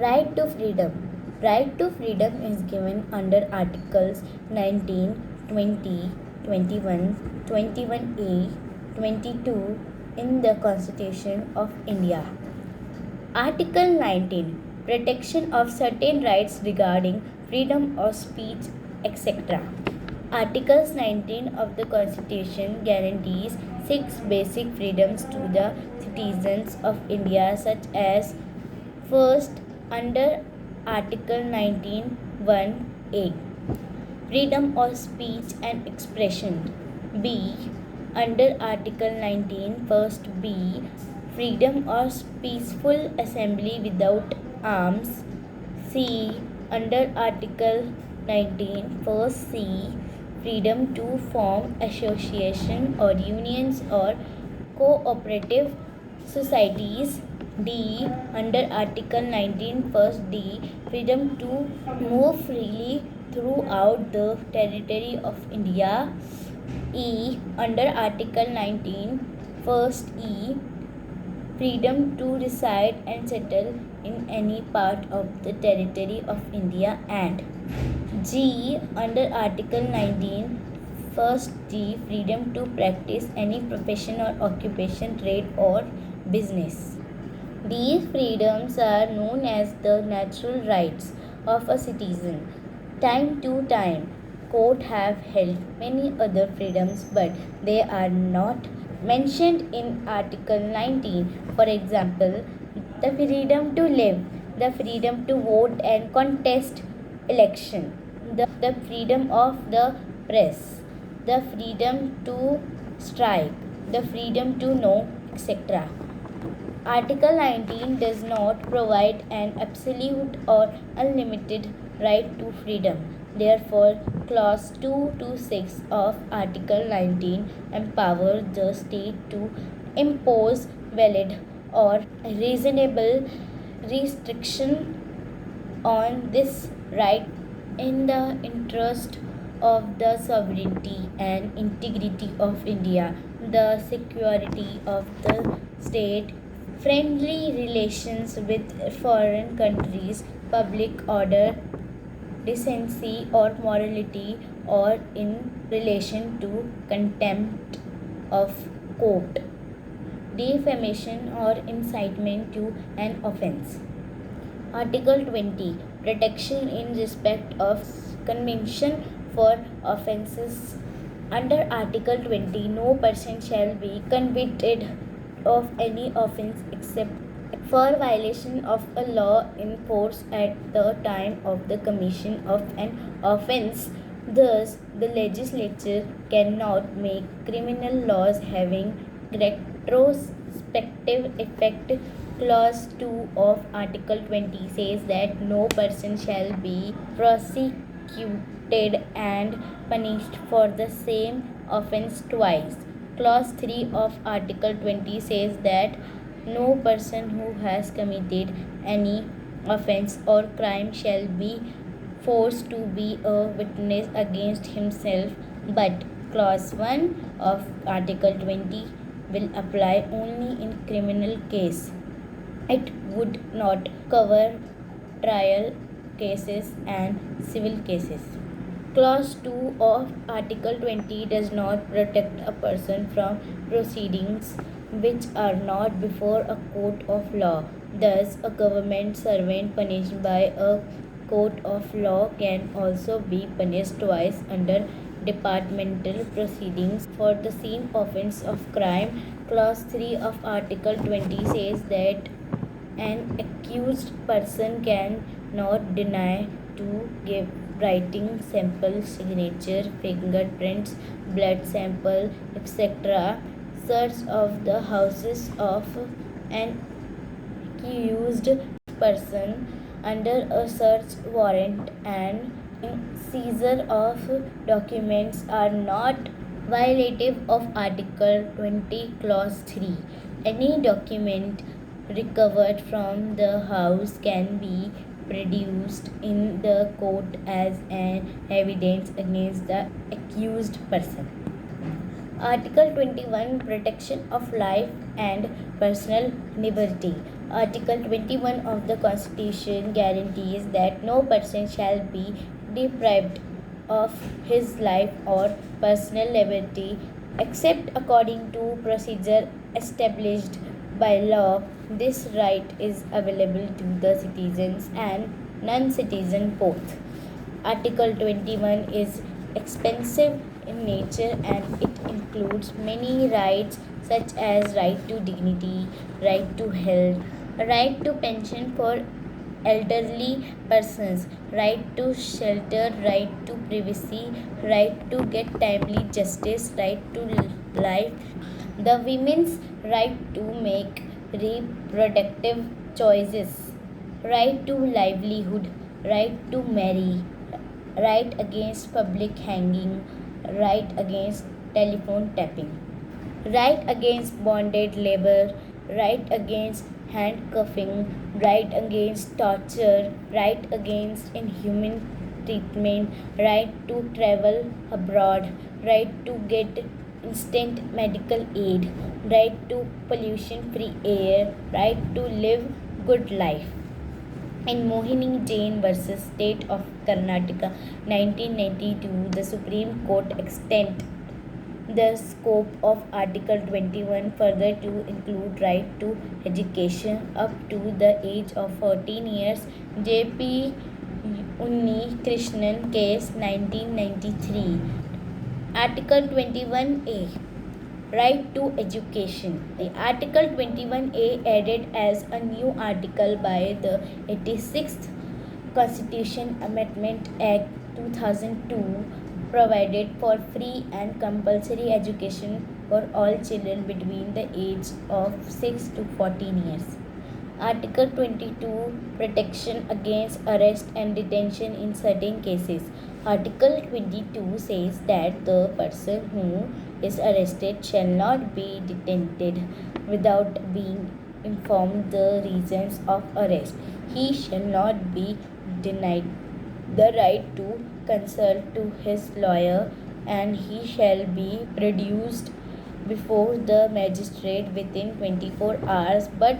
Right to freedom. Right to freedom is given under Articles 19, 20, 21, 21A, 22 in the Constitution of India. Article 19. Protection of certain rights regarding freedom of speech, etc. Articles 19 of the Constitution guarantees 6 basic freedoms to the citizens of India, such as: first, under Article 19, 1A, freedom of speech and expression. B. Under Article 19, first B, freedom of peaceful assembly without arms. C. Under Article 19, first C, freedom to form association or unions or cooperative societies. D. Under Article 19, first D, freedom to move freely throughout the territory of India. E. Under Article 19, first E, freedom to reside and settle in any part of the territory of India. And G. Under Article 19, first G, freedom to practice any profession or occupation, trade or business. These freedoms are known as the natural rights of a citizen. Time to time, court have held many other freedoms, but they are not mentioned in Article 19. For example, the freedom to live, the freedom to vote and contest election, the freedom of the press, the freedom to strike, the freedom to know, etc. Article 19 does not provide an absolute or unlimited right to freedom. Therefore, Clause 2 to 6 of Article 19 empower the state to impose valid or reasonable restriction on this right in the interest of the sovereignty and integrity of India, the security of the state, friendly relations with foreign countries, public order, decency or morality, or in relation to contempt of court, defamation or incitement to an offense. Article 20. Protection in respect of conviction for offences. Under Article 20, no person shall be convicted of any offence except for violation of a law in force at the time of the commission of an offence. Thus, the legislature cannot make criminal laws having retrospective effect. Clause 2 of Article 20 says that no person shall be prosecuted and punished for the same offence twice. Clause 3 of Article 20 says that no person who has committed any offence or crime shall be forced to be a witness against himself, but Clause 1 of Article 20 will apply only in criminal case. It would not cover trial cases and civil cases. Clause 2 of Article 20 does not protect a person from proceedings which are not before a court of law. Thus, a government servant punished by a court of law can also be punished twice under departmental proceedings for the same offence of crime. Clause 3 of Article 20 says that an accused person can not deny to give writing sample, signature, fingerprints, blood sample, etc. Search of the houses of an accused person under a search warrant and seizure of documents are not violative of Article 20, Clause 3. Any document recovered from the house can be produced in the court as an evidence against the accused person. Article 21 Protection of Life and Personal Liberty. Article 21 of the Constitution guarantees that no person shall be deprived of his life or personal liberty except according to procedure established by law. This right is available to the citizens and non-citizens both. Article 21 is expansive in nature and it includes many rights such as right to dignity, right to health, right to pension for elderly persons, right to shelter, right to privacy, right to get timely justice, right to life, the women's right to make reproductive choices, right to livelihood, right to marry, right against public hanging, right against telephone tapping, right against bonded labor, right against handcuffing, right against torture, right against inhuman treatment, right to travel abroad, right to get instant medical aid, right to pollution free air, right to live good life. In Mohini Jain versus State of Karnataka 1992, the Supreme Court extended the scope of Article 21 further to include right to education up to the age of 14 years. J.P. Unni Krishnan case 1993. Article 21A Right to Education. The Article 21A added as a new article by the 86th Constitution Amendment Act 2002 provided for free and compulsory education for all children between the age of 6 to 14 years. Article 22 Protection against arrest and detention in certain cases. Article 22 says that the person who is arrested shall not be detained without being informed the reasons of arrest. He shall not be denied the right to consult to his lawyer and he shall be produced before the magistrate within 24 hours, but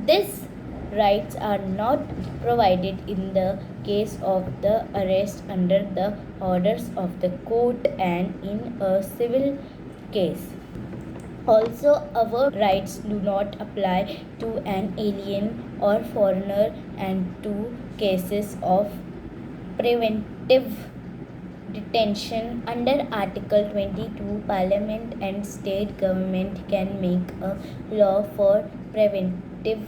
these rights are not provided in the case of the arrest under the orders of the court and in a civil case. Also, our rights do not apply to an alien or foreigner and to cases of preventive detention. Under Article 22, Parliament and state government can make a law for preventive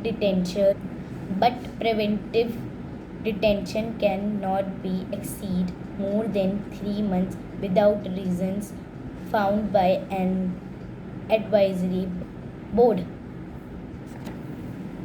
detention, but preventive detention cannot be exceed more than 3 months without reasons found by an advisory board.